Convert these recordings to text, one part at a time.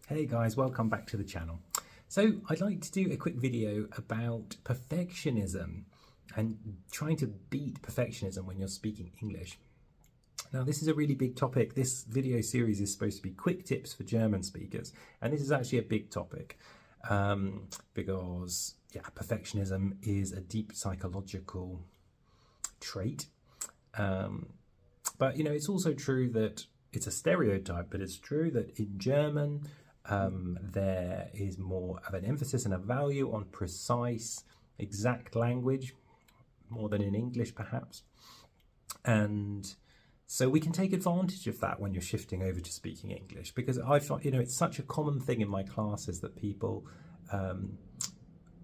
Hey guys, welcome back to the channel. So I'd like to do a quick video about perfectionism and trying to beat perfectionism when you're speaking English. Now this is a really big topic. This video series is supposed to be quick tips for German speakers, and this is actually a big topic because perfectionism is a deep psychological trait. But it's also true that it's a stereotype, but it's true that in German there is more of an emphasis and a value on precise, exact language, more than in English perhaps. And so we can take advantage of that when you're shifting over to speaking English, because I find, it's such a common thing in my classes that people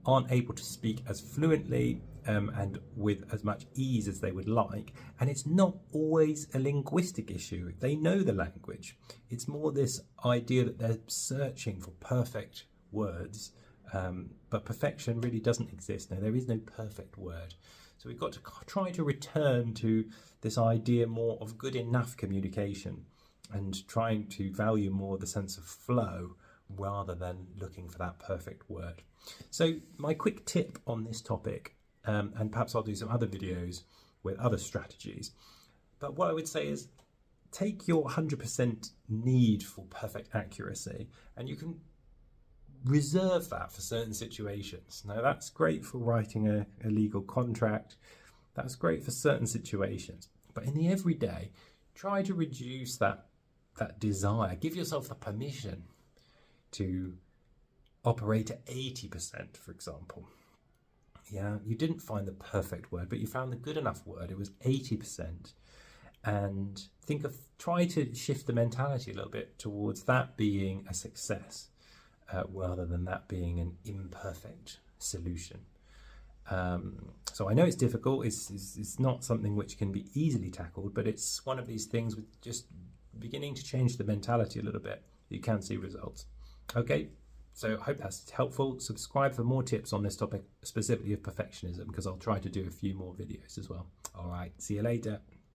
aren't able to speak as fluently and with as much ease as they would like. And it's not always a linguistic issue. They know the language. It's more this idea that they're searching for perfect words, but perfection really doesn't exist. Now, there is no perfect word. So we've got to try to return to this idea more of good enough communication and trying to value more the sense of flow rather than looking for that perfect word. So my quick tip on this topic, and perhaps I'll do some other videos with other strategies, but what I would say is take your 100% need for perfect accuracy and you can reserve that for certain situations. Now that's great for writing a legal contract, that's great for certain situations, but in the everyday, try to reduce that desire. Give yourself the permission to operate at 80%, for example. Yeah, you didn't find the perfect word, but you found the good enough word. It was 80%. And try to shift the mentality a little bit towards that being a success rather than that being an imperfect solution. So I know it's difficult. It's not something which can be easily tackled, but it's one of these things with just beginning to change the mentality a little bit. You can see results. Okay, so I hope that's helpful. Subscribe for more tips on this topic, specifically of perfectionism, because I'll try to do a few more videos as well. All right, see you later.